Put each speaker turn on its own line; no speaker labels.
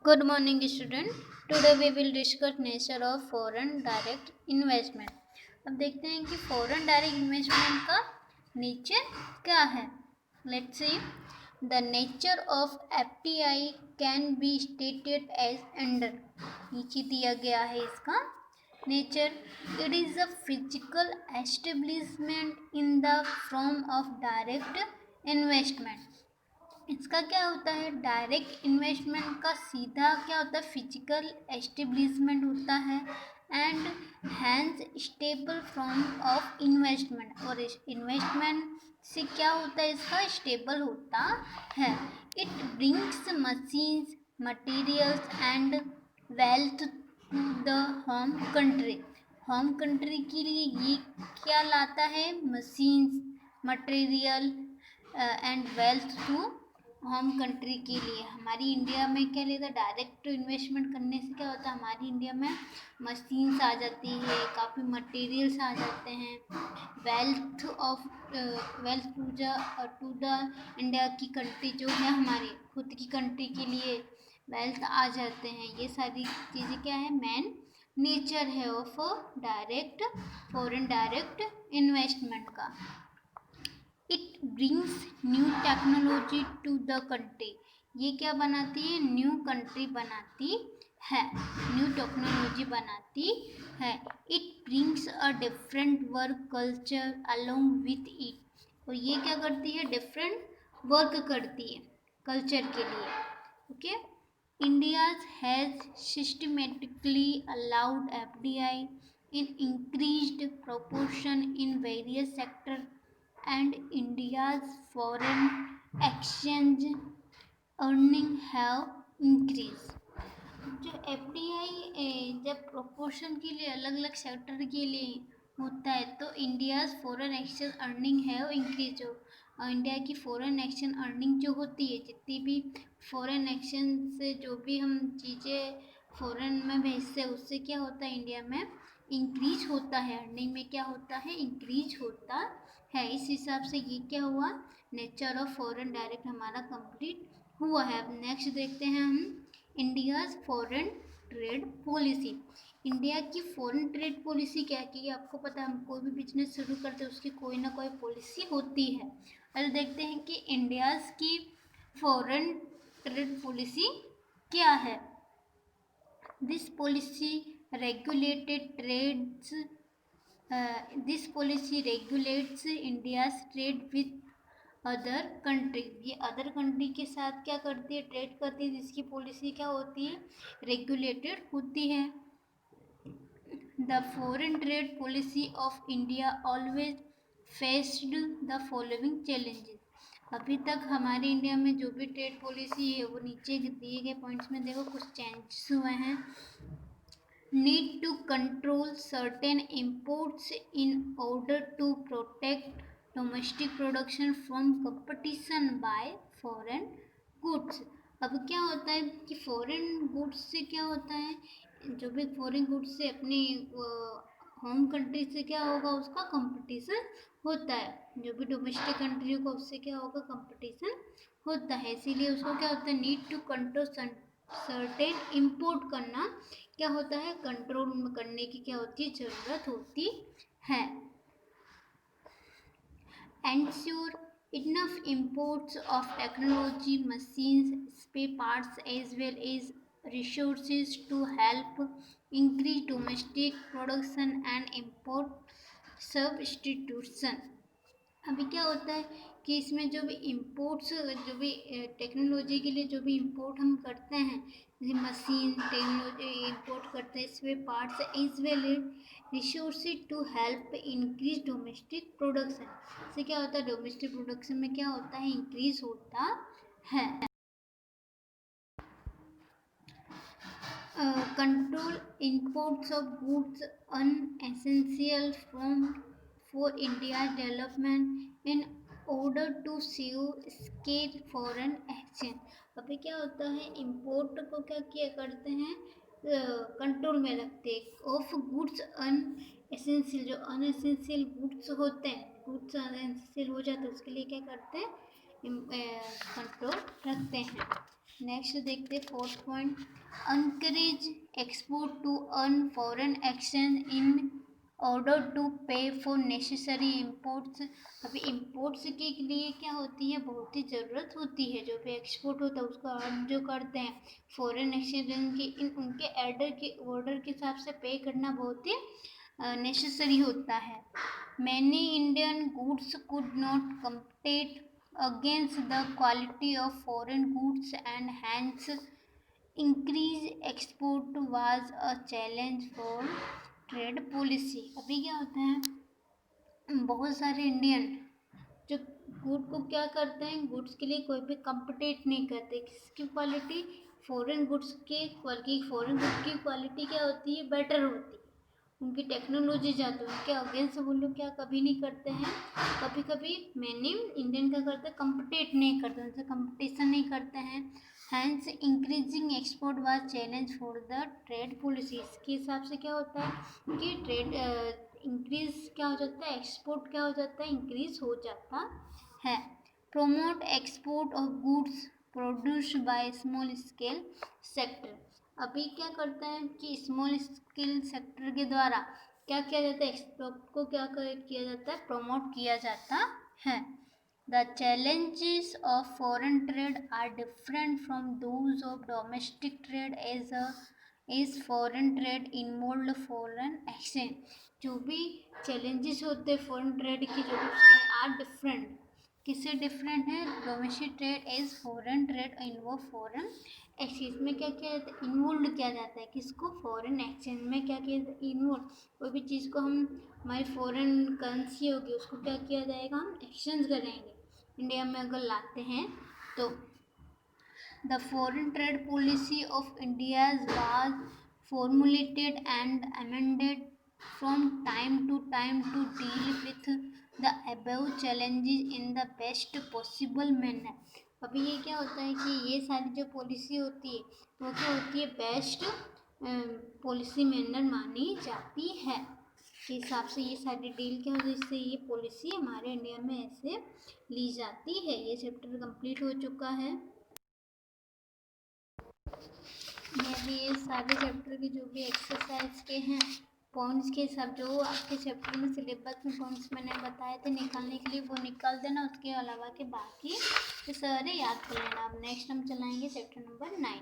Good morning, student. Today we will discuss nature of foreign direct investment. अब देखते हैं कि foreign direct investment का नेचर क्या है. Let's see. The nature of FDI can be stated as under. नीचे दिया गया है इसका nature. It is a physical establishment in the form of direct investment. इसका क्या होता है, डायरेक्ट इन्वेस्टमेंट का सीधा क्या होता है, फिजिकल एस्टेब्लिशमेंट होता है and hence stable form of investment. और इन्वेस्टमेंट से क्या होता है, इसका स्टेबल होता है. It brings machines, materials and wealth to the home country. Home country के लिए ये क्या लाता है, machines, material and wealth to home country के लिए. हमारी इंडिया में क्या लेता है, डायरेक्ट इन्वेस्टमेंट करने से क्या होता है, हमारी इंडिया में मशीन्स आ जाती है, काफ़ी मटेरियल्स आ जाते हैं, वेल्थ टू द इंडिया की कंट्री जो है हमारी खुद की कंट्री के लिए वेल्थ आ जाते हैं. ये सारी चीज़ें क्या है, मेन नेचर है of direct foreign direct investment का. It brings new technology to the country. ये क्या बनाती है, न्यू कंट्री बनाती है, न्यू टेक्नोलॉजी बनाती है. It brings a different work culture along with it. और ये क्या करती है, डिफरेंट वर्क करती है कल्चर के लिए. Okay. India has systematically allowed FDI in increased proportion in various sectors and India's foreign exchange earning have increased. जो FDI जब प्रोपोर्शन के लिए अलग अलग सेक्टर के लिए होता है तो इंडियाज़ फॉरेन एक्सचेंज अर्निंग है वो इंक्रीज हो. और इंडिया की फॉरेन एक्सचेंज अर्निंग जो होती है, जितनी भी फॉरेन एक्सचेंज से जो भी हम चीज़ें फॉरेन में भेजते हैं उससे क्या होता है, इंडिया में इंक्रीज होता है, अर्निंग में क्या होता है, इंक्रीज होता है. इस हिसाब से ये क्या हुआ, नेचर ऑफ फॉरेन डायरेक्ट हमारा कंप्लीट हुआ है. अब नेक्स्ट देखते हैं हम India's foreign trade policy. India की फॉरेन ट्रेड पॉलिसी क्या है, कि आपको पता है हम कोई भी बिजनेस शुरू करते हैं उसकी कोई ना कोई पॉलिसी होती है. अब देखते हैं कि इंडियाज़ की फॉरेन ट्रेड पॉलिसी क्या है. This policy regulated trades this policy regulates India's trade with other country. ये अदर कंट्री के साथ क्या करती है, ट्रेड करती है, जिसकी पॉलिसी क्या होती है, रेगुलेटेड होती है. The foreign trade policy of India always faced the following challenges. अभी तक हमारे इंडिया में जो भी ट्रेड पॉलिसी है वो नीचे दिए गए पॉइंट्स में देखो कुछ चेंजेस हुए हैं. Need to control certain imports in order to protect domestic production from competition by foreign goods. अब क्या होता है कि फॉरेन गुड्स से क्या होता है, जो भी फॉरेन गुड्स से अपनी होम कंट्री से क्या होगा, उसका कंपटीशन होता है. जो भी डोमेस्टिक कंट्री होगा उससे क्या होगा, कंपटीशन होता है. इसीलिए उसको क्या होता है, need to control certain import करना क्या होता है, कंट्रोल करने की क्या होती है, ज़रूरत होती है. Ensure enough imports of technology, machines, spare parts as well as resources to help increase domestic production and import substitution. अभी क्या होता है कि इसमें जो भी इम्पोर्ट्स, जो भी टेक्नोलॉजी के लिए जो भी इम्पोर्ट हम करते हैं, जैसे मशीन टेक्नोलॉजी इम्पोर्ट करते हैं, इसमें parts as well resources to help increase domestic production. इससे क्या होता है, डोमेस्टिक प्रोडक्शन में क्या होता है, इंक्रीज होता है. Control imports of goods unessential for India's development in order to save scarce foreign exchange. अभी क्या होता है, इम्पोर्ट को क्या किया करते हैं, कंट्रोल में रखते हैं. ऑफ गुड्स अनएसेंशियल, जो अनएसेंशियल गुड्स होते हैं, गुड्स अनएसेंशियल हो जाते हैं उसके लिए क्या करते हैं, कंट्रोल रखते हैं. नेक्स्ट देखते 4th point, encourage export to earn foreign exchange in order to pay for necessary imports। अभी imports के लिए क्या होती है, बहुत ही ज़रूरत होती है, जो भी एक्सपोर्ट होता है उसको अर्न जो करते हैं फॉरेन एक्सचेंज के उनके ऑर्डर के हिसाब से पे करना बहुत ही नेसेसरी होता है। Many Indian goods could not compete against the quality of foreign goods and hence increase export was a challenge for trade policy। अभी क्या होता है, बहुत सारे इंडियन जो गुड को क्या करते हैं, गुड्स के लिए कोई भी कम्पिटेट नहीं करते, किसकी क्वालिटी, फॉरेन गुड्स के क्वालिटी, फॉरेन गुड्स की क्वालिटी क्या होती है, बेटर होती है, उनकी टेक्नोलॉजी जाती है, उनके अगेंस्ट वो लोग क्या कभी नहीं करते हैं, कभी कभी मैंने इंडियन क्या करते हैं, कम्पिटेट नहीं करते, उनसे कंपटीशन नहीं करते हैं। Hence increasing export was challenge for the trade policy. इसके हिसाब से क्या होता है कि ट्रेड इंक्रीज क्या हो जाता है, एक्सपोर्ट क्या हो जाता है, इंक्रीज हो जाता है। Promote export of goods produced by small scale sector. अभी क्या करते हैं कि स्मॉल स्केल सेक्टर के द्वारा क्या किया जाता है, एक्सपोर्ट को क्या किया जाता है, प्रमोट किया जाता है। The challenges of foreign trade are different from those of domestic trade as foreign trade involved foreign exchange। जो भी challenges होते हैं फॉरेन ट्रेड की, जो भी आर डिफरेंट, किससे डिफरेंट है, domestic trade as foreign trade involve foreign exchange में क्या किया जाता है, इन्वॉल्व किया जाता है किसको, फॉरेन एक्सचेंज में क्या किया जाता है, इन्वॉल्व, कोई भी चीज़ को हम हमारी फॉरेन करेंसी होगी उसको क्या किया जाएगा, हम एक्सचेंज करेंगे, इंडिया में अगर लाते हैं तो। The foreign trade policy of India was formulated and amended from time to time to deal with the above challenges in the best possible manner। अभी ये क्या होता है कि ये सारी जो पॉलिसी होती है वो क्या होती है, बेस्ट पॉलिसी मैनर मानी जाती है, के हिसाब से ये सारी डील क्या होती है, इससे ये पॉलिसी हमारे इंडिया में ऐसे ली जाती है। ये चैप्टर कंप्लीट हो चुका है। मैं भी ये सारे चैप्टर के जो भी एक्सरसाइज के हैं पॉइंट्स के सब जो आपके चैप्टर में सिलेबस में पॉइंट्स मैंने बताए थे निकालने के लिए वो निकाल देना, उसके अलावा के बाकी सारे याद कर लेना। अब नेक्स्ट हम चलाएंगे चैप्टर नंबर 9।